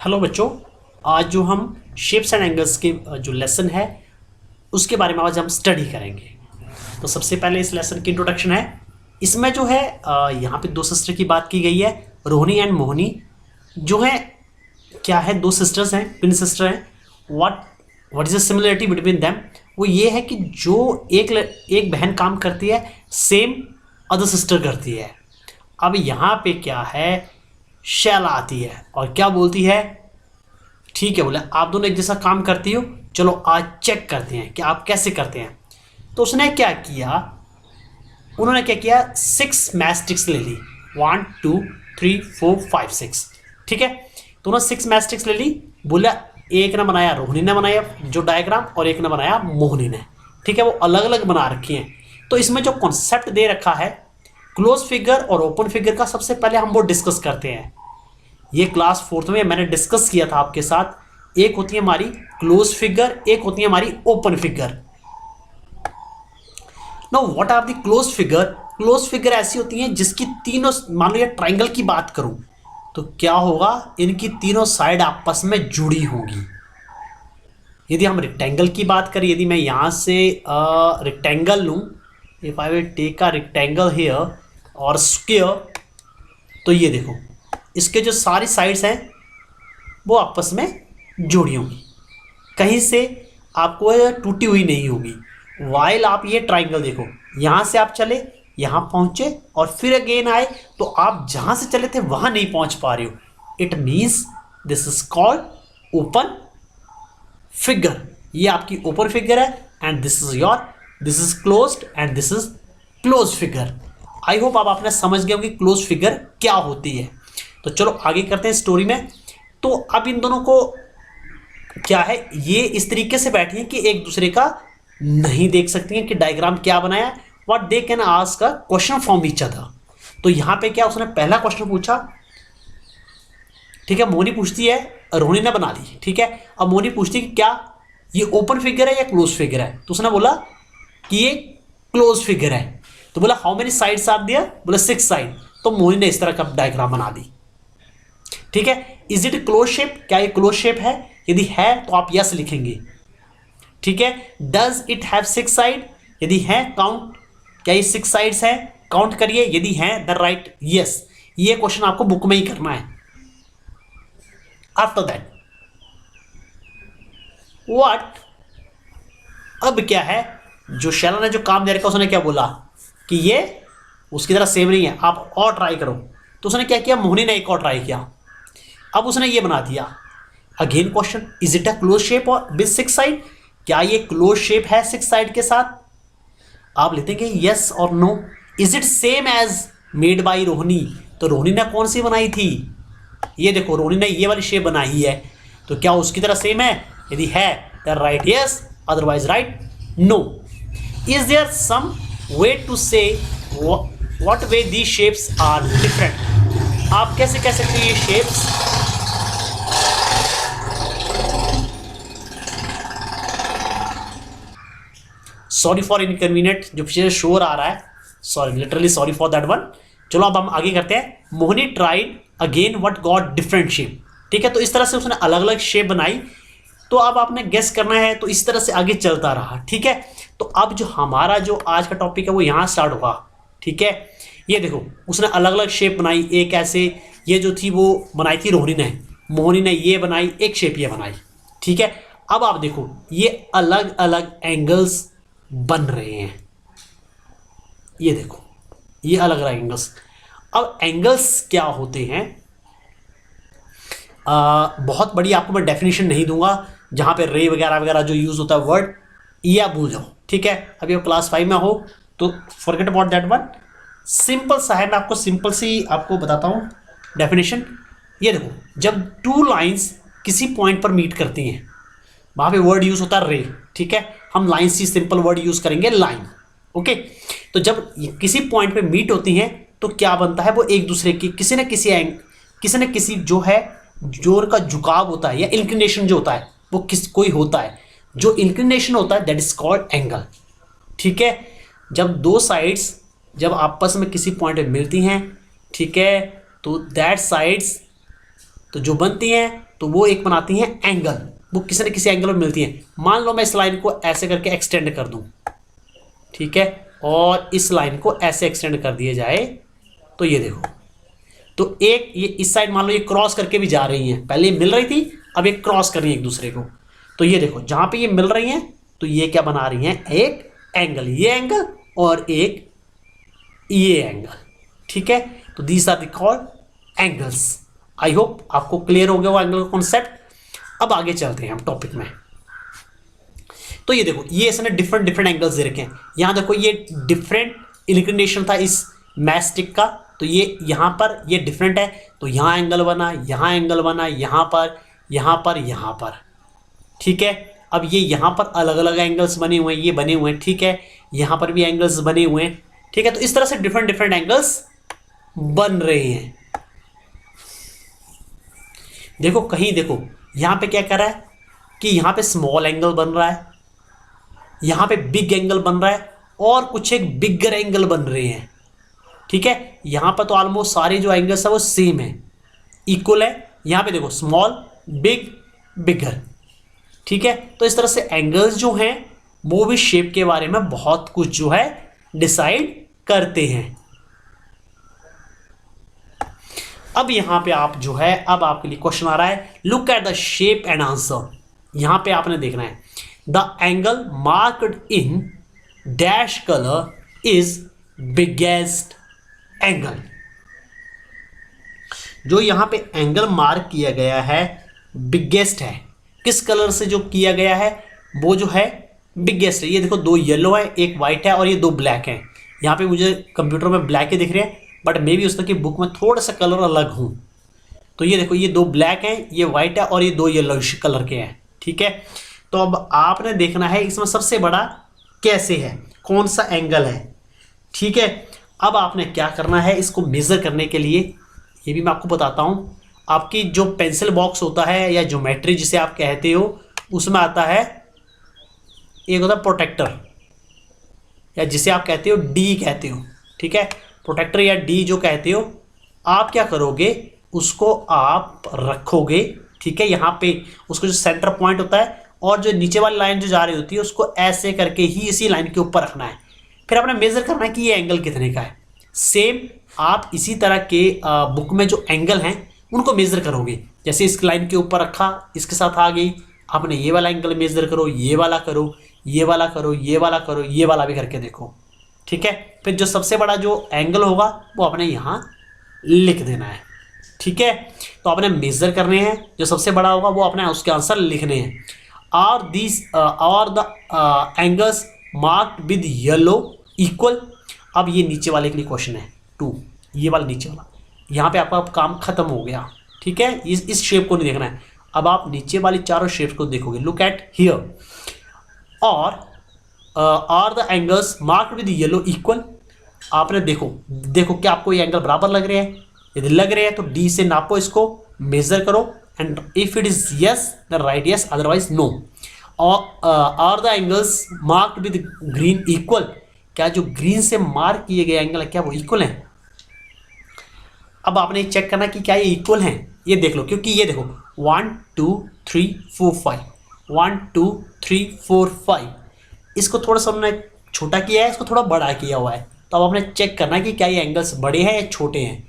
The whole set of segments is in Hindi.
हेलो बच्चों। आज जो हम शेप्स एंड एंगल्स के जो लेसन है उसके बारे में आज हम स्टडी करेंगे। तो सबसे पहले इस लेसन की इंट्रोडक्शन है। इसमें जो है यहाँ पे दो सिस्टर की बात की गई है, रोहिणी एंड मोहिनी जो है क्या है, दो सिस्टर्स हैं, ट्विन सिस्टर हैं। What is the similarity between them? वो ये है कि जो एक बहन काम करती है सेम अदर सिस्टर करती है। अब यहाँ पे क्या है, शैला आती है और क्या बोलती है, ठीक है बोले आप दोनों एक जैसा काम करती हो, चलो आज चेक करते हैं कि आप कैसे करते हैं। तो उसने क्या किया, उन्होंने क्या किया, 6 मैच स्टिक्स ले ली, 1 2 3 4 5 6, ठीक है। तो उन्होंने 6 मैच स्टिक्स ले ली, बोला एक ने बनाया रोहिणी ने बनाया जो डायग्राम, और एक ने बनाया मोहिनी ने, ठीक है। वो अलग अलग बना रखी हैं। तो इसमें जो कॉन्सेप्ट दे रखा है क्लोज फिगर और ओपन फिगर का, सबसे पहले हम वो डिस्कस करते हैं। ये क्लास 4th में मैंने डिस्कस किया था आपके साथ। एक होती है हमारी क्लोज फिगर, एक होती है हमारी open figure. Now what are the close figure? Close figure ऐसी होती हैं जिसकी तीनों, मान लो ये ट्राइंगल की बात करूं तो क्या होगा, इनकी तीनों साइड आपस में जुड़ी होंगी। यदि हम रेक्टेंगल की बात करें, यदि मैं यहां से रेक्टेंगल लूं, if I will take a rectangle here और स्क्वायर, तो ये देखो इसके जो सारी साइड्स हैं वो आपस में जुड़ी होंगी, कहीं से आपको टूटी हुई नहीं होगी। वाइल आप ये ट्राइंगल देखो, यहाँ से आप चले यहाँ पहुँचे और फिर अगेन आए, तो आप जहाँ से चले थे वहाँ नहीं पहुँच पा रहे हो। It means this is called open figure. ये आपकी ओपन फिगर है and this is your, this is closed end this is close figure. I hope आप आपने समझ गए हो कि क्लोज फिगर क्या होती है। तो चलो आगे करते हैं स्टोरी में। तो अब इन दोनों को क्या है, ये इस तरीके से बैठी हैं कि एक दूसरे का नहीं देख सकती हैं कि डायग्राम क्या बनाया। What they can ask a question from each other. तो यहां पे क्या, उसने पहला क्वेश्चन पूछा, ठीक है। मोहिनी पूछती है, रोहिणी ने बना ली, ठीक है। अब मोहिनी पूछती है कि क्या ये ओपन फिगर है या क्लोज फिगर है? तो उसने बोला कि ये क्लोज फिगर है। तो बोला how many sides are there? बोला 6 साइड। तो मोहिनी ने इस तरह का डायग्राम बना दी, ठीक है। Is it close shape? क्या ये क्लोज शेप है? यदि है तो आप यस लिखेंगे, ठीक है। Does it have 6 side? यदि है काउंट, क्या ये 6 साइड्स है? काउंट करिए, यदि है द राइट यस। ये क्वेश्चन आपको बुक में ही करना है। आफ्टर दैट व्हाट, अब क्या है, जो शैला ने जो काम दे रखा उसने क्या बोला कि ये उसकी तरह सेम नहीं है, आप और ट्राई करो। तो उसने क्या किया, मोहिनी ने एक और ट्राई किया। अब उसने ये बना दिया। Again question, is it a close shape और विद 6 साइड? क्या ये क्लोज शेप है 6 साइड के साथ? आप लिखेंगे यस और no. Is it same as made by Rohini? तो रोहिणी ने कौन सी बनाई थी? ये देखो रोहिणी ने ये वाली शेप बनाई है, तो क्या उसकी तरह सेम है? यदि है तो right yes, otherwise right no. Is there some way to say what way the shapes are different? आप कैसे कह सकते हैं ये शेप्स सॉरी फॉर इनकन्वीनियंट, जो पीछे शोर आ रहा है, sorry, literally sorry for that one. चलो अब हम आगे करते हैं। Mohini tried again what got different shape, ठीक है। तो इस तरह से उसने अलग अलग शेप बनाई। तो अब आपने गेस करना है, तो इस तरह से आगे चलता रहा, ठीक है। तो अब जो हमारा जो आज का टॉपिक है वो यहाँ स्टार्ट होगा, ठीक है। ये देखो उसने अलग अलग शेप बनाई, एक ऐसे, ये जो थी वो बनाई थी रोहिणी ने, मोहिनी ने ये बनाई, एक शेप ये बनाई, ठीक है। अब आप देखो ये अलग अलग एंगल्स बन रहे हैं, ये देखो ये अलग अलग एंगल्स। अब एंगल्स क्या होते हैं, बहुत बड़ी आपको मैं डेफिनेशन नहीं दूंगा, जहां पे रे वगैरह वगैरह जो यूज होता है वर्ड, ये आप भूल जाओ, ठीक है। अभी आप क्लास 5 में हो तो forget about that one. Simple सा है, मैं आपको सिंपल सी आपको बताता हूं डेफिनेशन। ये देखो जब 2 लाइंस किसी पॉइंट पर मीट करती हैं, वहां पे वर्ड यूज होता है रे, ठीक है। हम लाइन से सिंपल वर्ड यूज करेंगे लाइन, ओके। तो जब किसी पॉइंट पे मीट होती हैं तो क्या बनता है, वो एक दूसरे की किसी न किसी जो है, जो उनका झुकाव होता है या इंक्लिनेशन जो होता है वो कोई होता है, जो इंक्लिनेशन होता है दैट इज कॉल्ड एंगल, ठीक है। जब दो साइड्स जब आपस में किसी पॉइंट पे मिलती हैं, ठीक है, तो दैट साइड्स तो जो बनती हैं तो वो एक बनाती हैं एंगल, वो किसी न किसी एंगल में मिलती हैं। मान लो मैं इस लाइन को ऐसे करके एक्सटेंड कर दूं, ठीक है, और इस लाइन को ऐसे एक्सटेंड कर दिया जाए, तो ये देखो, तो एक ये इस साइड मान लो ये क्रॉस करके भी जा रही हैं, पहले ये मिल रही थी, अब ये क्रॉस कर रही है एक दूसरे को। तो ये देखो जहां पे ये मिल रही हैं तो ये क्या बना रही हैं, एक एंगल, ये एंगल और एक ये एंगल, ठीक है। तो these are the called angles. I hope आपको क्लियर हो गया वो एंगल का कॉन्सेप्ट। अब आगे चलते हैं हम टॉपिक में। तो ये देखो, ये इसने डिफरेंट डिफरेंट एंगल्स दे रखे हैं। यहां देखो ये डिफरेंट इंक्लिनेशन था इस मैस्टिक का, तो ये यहां पर ये डिफरेंट है, तो यहां एंगल बना, यहां एंगल बना, यहां पर, यहां पर, यहां पर, ठीक है। अब ये यहां पर अलग अलग एंगल्स बने हुए हैं, ये बने हुए हैं, ठीक है, यहां पर भी एंगल्स बने हुए हैं, ठीक है। तो इस तरह से डिफरेंट डिफरेंट एंगल्स बन रहे हैं। देखो कहीं देखो यहां पे क्या कर रहा है कि यहां पे स्मॉल एंगल बन रहा है, यहां पे बिग एंगल बन रहा है, और कुछ एक बिगर एंगल बन रहे हैं, ठीक है। यहां पर तो ऑलमोस्ट सारे जो एंगल्स है वो सेम है, इक्वल है। यहां पे देखो स्मॉल, बिग, बिगर, ठीक है। तो इस तरह से एंगल्स जो हैं वो भी शेप के बारे में बहुत कुछ जो है डिसाइड करते हैं। अब यहां पे आप जो है, अब आपके लिए क्वेश्चन आ रहा है, look at the shape and answer. यहां पे आपने देखना है the angle marked in dash colour is biggest angle. जो यहां पे एंगल मार्क किया गया है बिगेस्ट है, किस कलर से जो किया गया है वो जो है बिगेस्ट है। ये देखो दो येलो है, एक वाइट है और ये दो ब्लैक है। यहाँ पे मुझे कंप्यूटर में ब्लैक ही दिख रहे हैं, बट मे भी उस तरह की बुक में थोड़ा सा कलर अलग हूँ। तो ये देखो ये दो ब्लैक हैं, ये वाइट है और ये दो येलोइश कलर के हैं, ठीक है। तो अब आपने देखना है इसमें सबसे बड़ा कैसे है, कौन सा एंगल है, ठीक है। अब आपने क्या करना है, इसको मेजर करने के लिए ये भी मैं आपको बताता हूँ। आपकी जो पेंसिल बॉक्स होता है या ज्योमेट्री जिसे आप कहते हो, उसमें आता है एक होता है प्रोटेक्टर, या जिसे आप कहते हो डी कहते हो, ठीक है। प्रोटेक्टर या डी जो कहते हो, आप क्या करोगे, उसको आप रखोगे, ठीक है, यहाँ पे उसको जो सेंटर पॉइंट होता है, और जो नीचे वाली लाइन जो जा रही होती है उसको ऐसे करके ही इसी लाइन के ऊपर रखना है। फिर आपने मेजर करना है कि ये एंगल कितने का है। सेम आप इसी तरह के बुक में जो एंगल हैं उनको मेजर करोगे। जैसे इस लाइन के ऊपर रखा, इसके साथ आ गई, आपने ये वाला एंगल मेजर करो, ये वाला करो, ये वाला करो, ये वाला करो, ये वाला भी करके देखो, ठीक है। फिर जो सबसे बड़ा जो एंगल होगा वो आपने यहाँ लिख देना है, ठीक है। तो आपने मेजर करने हैं, जो सबसे बड़ा होगा वो आपने उसके आंसर लिखने हैं। Are this are the angles marked with yellow equal. अब ये नीचे वाले के लिए क्वेश्चन है 2, ये वाला नीचे वाला, यहाँ पे आपका काम खत्म हो गया, ठीक है। इस शेप को नहीं देखना है। अब आप नीचे वाली चारों शेप को देखोगे, लुक एट हियर, और are the angles marked with yellow equal. आपने देखो क्या आपको ये एंगल बराबर लग रहे हैं, यदि लग रहे हैं तो डी से नापो, इसको मेजर करो, and if it is yes then right yes, otherwise no. Are the angles marked with green equal. क्या जो ग्रीन से मार्क किए गए एंगल है क्या वो इक्वल हैं। अब आपने चेक करना कि क्या ये इक्वल हैं, ये देख लो, क्योंकि ये देखो 1 2 3 4 5, 1 2 3 4 5, इसको थोड़ा सा हमने छोटा किया है, इसको थोड़ा बड़ा किया हुआ है। तो अब आपने चेक करना है कि क्या ये एंगल्स बड़े हैं या छोटे हैं,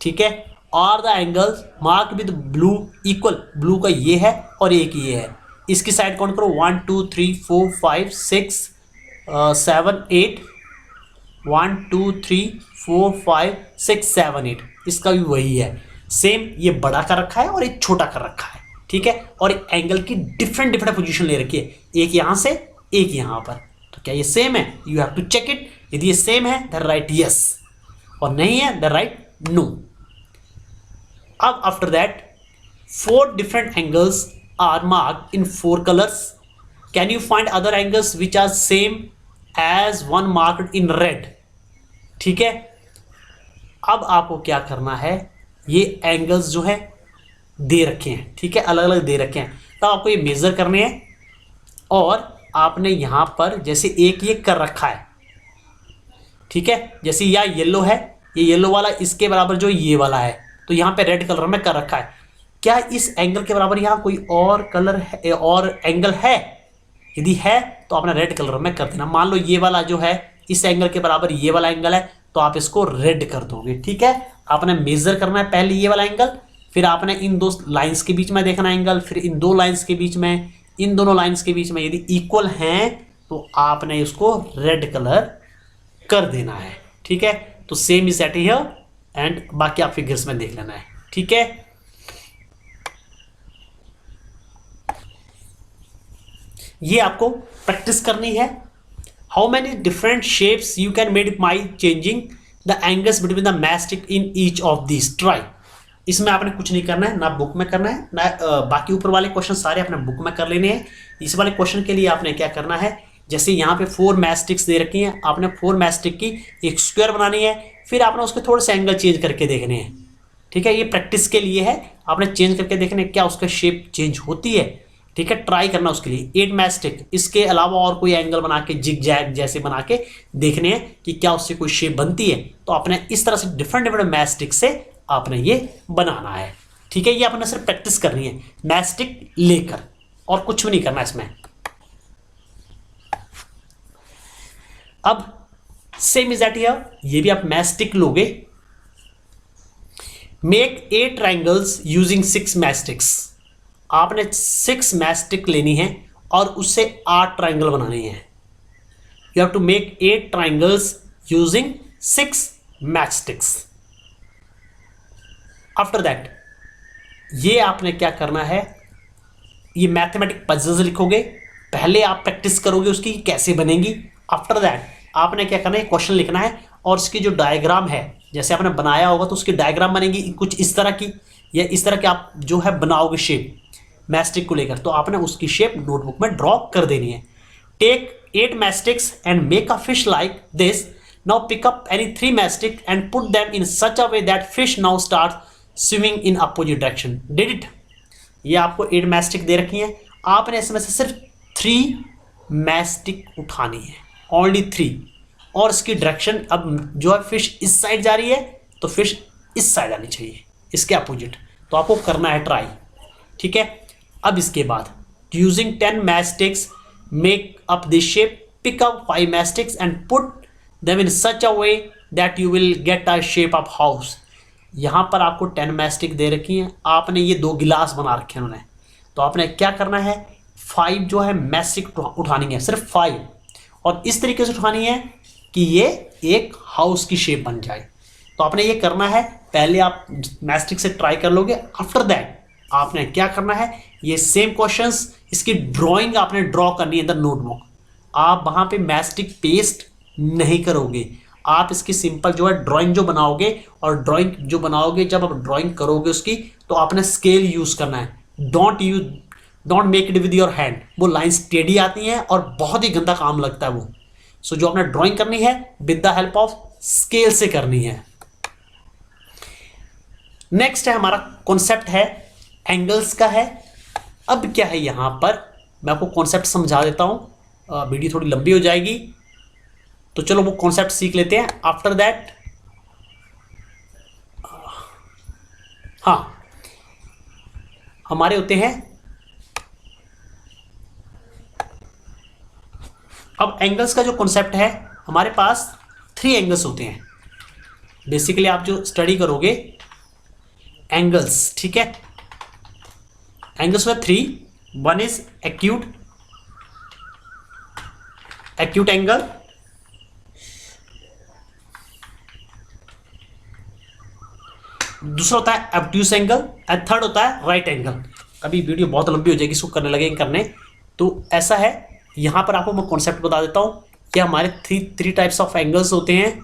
ठीक है। और the angles mark with blue equal, blue का ये है और एक ये है, इसकी साइड काउंट करो 1 2 3 4 5 6 7 8, 1 2 3 4 5 6 7 8, इसका भी वही है सेम। ये बड़ा कर रखा है और एक छोटा कर रखा है, ठीक है। और एंगल की डिफरेंट डिफरेंट पोजीशन ले रखी है, एक यहाँ से एक यहाँ पर। तो क्या ये सेम है, you have to check it. यदि ये सेम है देन राइट यस, और नहीं है देन राइट नो। अब after that 4 different angles are marked in 4 colours. Can you find other angles which are same as one marked in red, ठीक है। अब आपको क्या करना है, ये एंगल्स जो है दे रखे हैं, ठीक है, अलग अलग दे रखे हैं। तो आपको ये मेजर करने हैं, और आपने यहाँ पर जैसे एक ये कर रखा है, ठीक है, जैसे यह येलो है, ये येलो वाला इसके बराबर जो ये वाला है, तो यहाँ पे रेड कलर में कर रखा है। क्या इस एंगल के बराबर यहाँ कोई और कलर है और एंगल है? यदि है तो आपने रेड कलर में कर देना। मान लो ये वाला जो है इस एंगल के बराबर ये वाला एंगल है, तो आप इसको रेड कर दोगे। ठीक है, आपने मेजर करना है पहले ये वाला एंगल, फिर आपने इन दो लाइंस के बीच में देखना एंगल, फिर इन दो लाइंस के बीच में, इन दोनों लाइंस के बीच में यदि इक्वल हैं तो आपने इसको रेड कलर कर देना है। ठीक है, तो same is that here and बाकी आप फिगर्स में देख लेना है। ठीक है, ये आपको प्रैक्टिस करनी है। How many different shapes you can made by changing the angles between the mastic in each of this try. इसमें आपने कुछ नहीं करना है, ना बुक में करना है, ना बाकी ऊपर वाले क्वेश्चन सारे आपने बुक में कर लेने हैं। इस वाले क्वेश्चन के लिए आपने क्या करना है, जैसे यहाँ पे 4 मैस्टिक्स दे रखी हैं, आपने 4 मैस्टिक की एक स्क्वायर बनानी है, फिर आपने उसके थोड़े से एंगल चेंज करके देखने हैं। ठीक है, ये प्रैक्टिस के लिए है, आपने चेंज करके देखने क्या उसका शेप चेंज होती है। ठीक है, ट्राई करना उसके लिए 8 मैस्टिक, इसके अलावा और कोई एंगल बना के जिग जैग जैसे बना के देखने हैं कि क्या उससे कोई शेप बनती है। तो आपने इस तरह से डिफरेंट डिफरेंट मैस्टिक से आपने ये बनाना है। ठीक है, ये आपने सिर्फ प्रैक्टिस करनी है मैस्टिक लेकर, और कुछ भी नहीं करना इसमें। अब सेम इज दैट हियर, ये भी आप मैस्टिक लोगे। Make 8 triangles using 6 मैस्टिक्स। आपने 6 मैस्टिक लेनी है और उससे 8 ट्राइंगल बनाने हैं। You have to make 8 triangles using 6 matchsticks. After that ये आपने क्या करना है, ये मैथमेटिक पजल्स लिखोगे। पहले आप प्रैक्टिस करोगे उसकी कैसे बनेगी। आफ्टर दैट आपने क्या करना है, क्वेश्चन लिखना है और इसकी जो डायग्राम है, जैसे आपने बनाया होगा तो उसकी डायग्राम बनेगी कुछ इस तरह की, या इस तरह के आप जो है बनाओगे शेप मैस्टिक को लेकर, तो आपने उसकी शेप नोटबुक में ड्रॉ कर देनी है। Take 8 matchsticks and make a fish like this. Now pick up any 3 matchstick and put them in such a way that fish now start swimming in opposite direction. Did it. ये आपको 8 मैस्टिक दे रखी हैं, आपने इसमें से सिर्फ 3 मैस्टिक उठानी है, ओनली 3, और इसकी डायरेक्शन अब जो है फिश इस साइड जा रही है तो फिश इस साइड आनी चाहिए, इसके अपोजिट। तो आपको करना है ट्राई। ठीक है, अब इसके बाद using 10 matchsticks make up this shape, pick up 5 matchsticks and put them in such a way that you will get a shape of house. यहाँ पर आपको 10 मैस्टिक दे रखी हैं, आपने ये 2 गिलास बना रखे हैं उन्होंने, तो आपने क्या करना है 5 जो है मैस्टिक उठानी है, सिर्फ 5, और इस तरीके से उठानी है कि ये एक हाउस की शेप बन जाए। तो आपने ये करना है, पहले आप मैस्टिक से ट्राई कर लोगे। आफ्टर दैट आपने क्या करना है, ये सेम क्वेश्चंस, इसकी ड्राइंग आपने ड्रॉ करनी है द नोटबुक। आप वहाँ पे मैस्टिक पेस्ट नहीं करोगे, आप इसकी सिंपल जो है ड्राइंग जो बनाओगे, और ड्राइंग जो बनाओगे जब आप ड्राइंग करोगे उसकी, तो आपने स्केल यूज़ करना है। Don't make it with your hand, वो लाइन्स टेढ़ी आती हैं और बहुत ही गंदा काम लगता है वो। सो जो आपने ड्राइंग करनी है with the help of scale से करनी है। नेक्स्ट है हमारा कॉन्सेप्ट है एंगल्स का है। अब क्या है यहाँ पर मैं आपको कॉन्सेप्ट समझा देता हूँ, वीडियो थोड़ी लंबी हो जाएगी, तो चलो वो कॉन्सेप्ट सीख लेते हैं। आफ्टर दैट हाँ, हमारे होते हैं अब एंगल्स का जो कॉन्सेप्ट है, हमारे पास 3 एंगल्स होते हैं बेसिकली। आप जो स्टडी करोगे एंगल्स, ठीक है, एंगल्स में 3, 1 इज एक्यूट एंगल, दूसरा होता है ऑब्ट्यूस एंगल, एंड थर्ड होता है राइट एंगल। अभी वीडियो बहुत लंबी हो जाएगी, इसको करने लगेंगे करने, तो ऐसा है। यहाँ पर आपको मैं कॉन्सेप्ट बता देता हूँ कि हमारे 3 टाइप्स ऑफ एंगल्स होते हैं।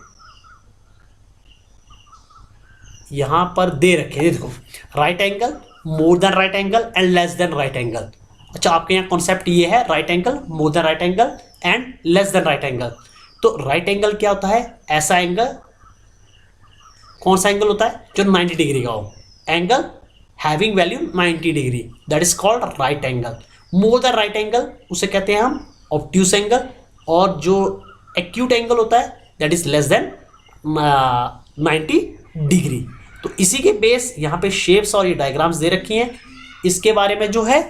यहाँ पर दे रखे हैं, देखो, right angle, more than right angle and less than right angle. अच्छा, आपके यहाँ कॉन्सेप्ट ये है right angle, more than right angle and less than right angle. तो राइट एंगल क्या होता है, ऐसा एंगल, कौन सा एंगल होता है जो 90 डिग्री का हो, angle having value 90 degree, that is called right angle. More than right angle उसे कहते हैं हम ऑब्ट्यूस एंगल, और जो एक्यूट एंगल होता है that is less than 90 degree. तो इसी के बेस यहाँ पे शेप्स और ये डायग्राम्स दे रखी हैं। इसके बारे में जो है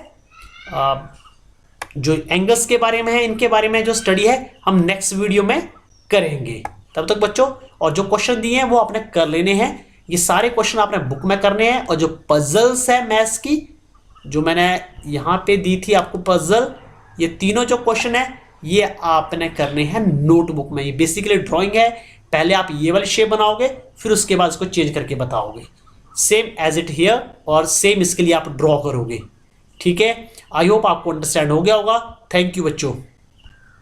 जो एंगल्स के बारे में है, इनके बारे में जो स्टडी है हम नेक्स्ट वीडियो में करेंगे। तब तक बच्चों, और जो क्वेश्चन दिए हैं वो आपने कर लेने हैं। ये सारे क्वेश्चन आपने बुक में करने हैं, और जो पजल्स है मैथ्स की जो मैंने यहाँ पे दी थी आपको पजल, ये तीनों जो क्वेश्चन है ये आपने करने हैं नोटबुक में। ये बेसिकली ड्राइंग है, पहले आप ये वाली शेप बनाओगे, फिर उसके बाद इसको चेंज करके बताओगे, सेम एज इट हियर, और सेम इसके लिए आप ड्रॉ करोगे। ठीक है, आई होप आपको अंडरस्टैंड हो गया होगा। थैंक यू बच्चों।